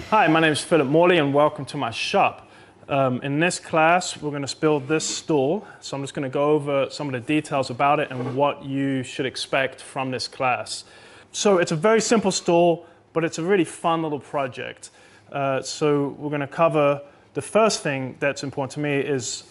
Hi, my name is Philip Morley and welcome to my shop. In this class, we're going to build this stool. So I'm just going to go over some of the details about it and what you should expect from this class. So it's a very simple stool, but it's a really fun little project. So we're going to cover the first thing that's important to me is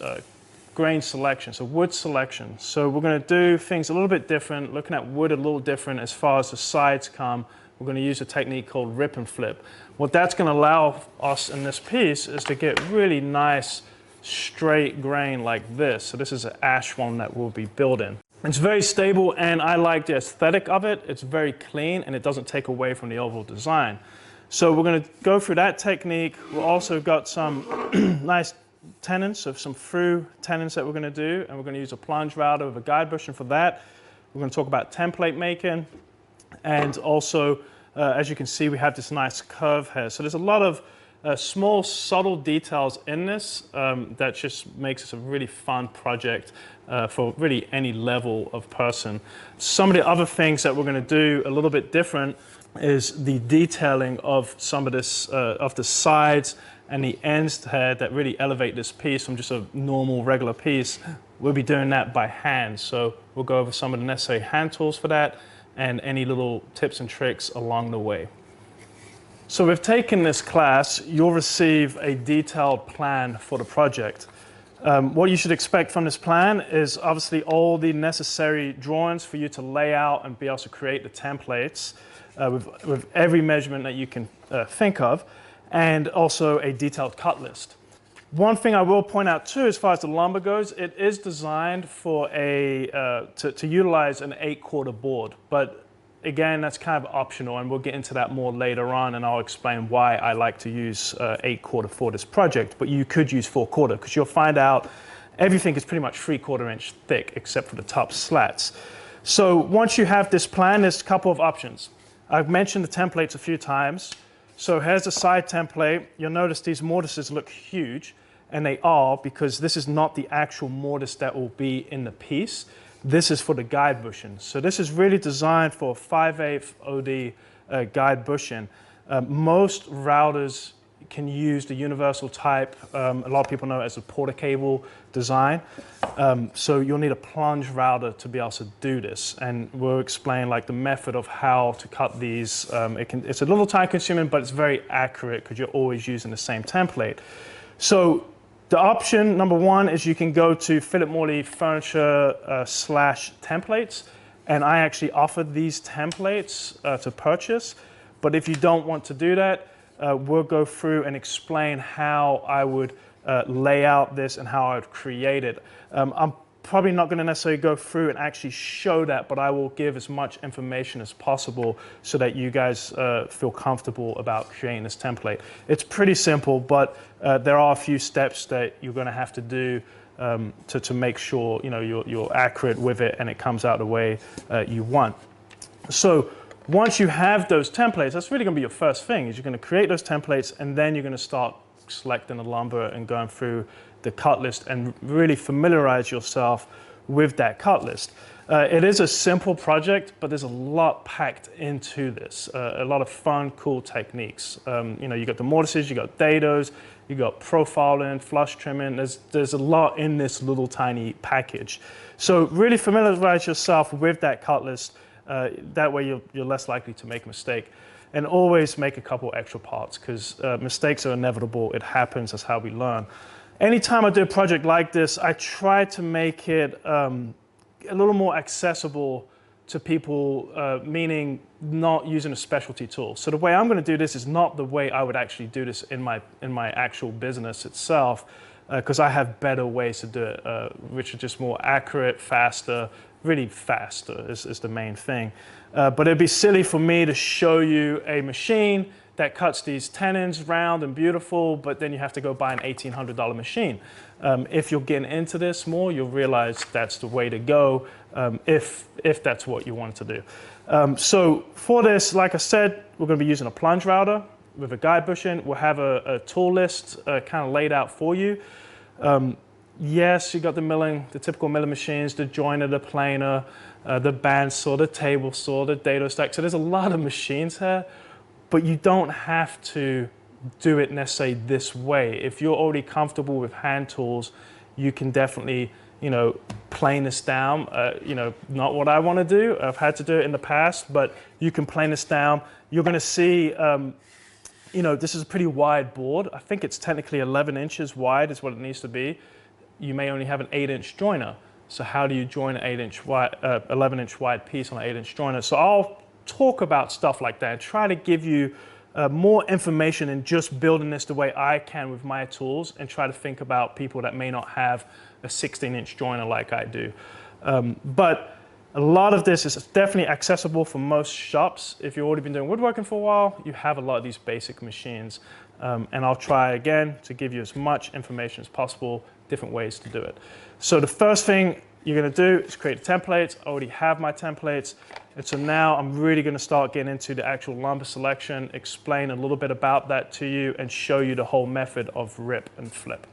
grain selection, so wood selection. So we're going to do things a little bit different, looking at wood a little different as far as the sides come. We're going to use a technique called rip and flip. What that's going to allow us in this piece is to get really nice straight grain like this. So this is an ash one that we'll be building. It's very stable and I like the aesthetic of it. It's very clean and it doesn't take away from the overall design. So we're going to go through that technique. We've also got some nice tenons, so some through tenons that we're going to do, and we're going to use a plunge router with a guide bushing for that. We're going to talk about template making, and also as you can see, we have this nice curve here. So there's a lot of small subtle details in this that just makes this a really fun project for really any level of person. Some of the other things that we're going to do a little bit different is the detailing of some of this of the sides and the ends here that really elevate this piece from just a normal regular piece. We'll be doing that by hand, so we'll go over some of the necessary hand tools for that and any little tips and tricks along the way. So we've taken this class, you'll receive a detailed plan for the project. What you should expect from this plan is obviously all the necessary drawings for you to lay out and be able to create the templates with every measurement that you can think of, and also a detailed cut list. One thing I will point out too, as far as the lumber goes, it is designed for to utilize an 8/4 board, but again, that's kind of optional, and we'll get into that more later on, and I'll explain why I like to use 8/4 for this project, but you could use 4/4, because you'll find out everything is pretty much 3/4 inch thick, except for the top slats. So once you have this plan, there's a couple of options. I've mentioned the templates a few times. So here's a side template. You'll notice these mortises look huge, and they are, because this is not the actual mortise that will be in the piece. This is for the guide bushing. So this is really designed for a 5/8 OD guide bushing. Most routers can use the universal type. A lot of people know it as a porter cable design. So you'll need a plunge router to be able to do this. And we'll explain like the method of how to cut these. It's a little time consuming, but it's very accurate because you're always using the same template. So the option number one is you can go to Philip Morley Furniture /templates. And I actually offered these templates to purchase. But if you don't want to do that, we'll go through and explain how I would lay out this and how I would create it. I'm probably not going to necessarily go through and actually show that, but I will give as much information as possible so that you guys feel comfortable about creating this template. It's pretty simple, but there are a few steps that you're going to have to do to make sure you're accurate with it and it comes out the way you want. So once you have those templates, that's really going to be your first thing, is you're going to create those templates, and then you're going to start selecting the lumber and going through the cut list and really familiarize yourself with that cut list. It is a simple project, but there's a lot packed into this, a lot of fun, cool techniques. You got the mortises, you got dados, you got profiling, flush trimming. There's a lot in this little tiny package. So really familiarize yourself with that cut list. That way you're less likely to make a mistake. And always make a couple extra parts, because mistakes are inevitable. It happens. That's how we learn. Anytime I do a project like this, I try to make it a little more accessible to people, meaning not using a specialty tool. So the way I'm going to do this is not the way I would actually do this in my actual business itself, because I have better ways to do it, which are just more accurate, faster. Really faster is the main thing. But it'd be silly for me to show you a machine that cuts these tenons round and beautiful, but then you have to go buy an $1,800 machine. If you're getting into this more, you'll realize that's the way to go, if that's what you want to do. So for this, like I said, we're going to be using a plunge router with a guide bushing. We'll have a tool list kind of laid out for you. Yes, you got the milling, the typical milling machines, the joiner, the planer, the bandsaw, the table saw, the dado stack. So there's a lot of machines here, but you don't have to do it necessarily this way. If you're already comfortable with hand tools, you can definitely, plane this down. Not what I want to do. I've had to do it in the past, but you can plane this down. You're going to see, this is a pretty wide board. I think it's technically 11 inches wide is what it needs to be. You may only have an 8-inch joiner. So how do you join an 11-inch wide piece on an 8-inch joiner? So I'll talk about stuff like that and try to give you more information than just building this the way I can with my tools, and try to think about people that may not have a 16-inch joiner like I do. But a lot of this is definitely accessible for most shops. If you've already been doing woodworking for a while, you have a lot of these basic machines. And I'll try again to give you as much information as possible, different ways to do it. So the first thing you're going to do is create templates. I already have my templates. And so now I'm really going to start getting into the actual lumber selection, explain a little bit about that to you, and show you the whole method of rip and flip.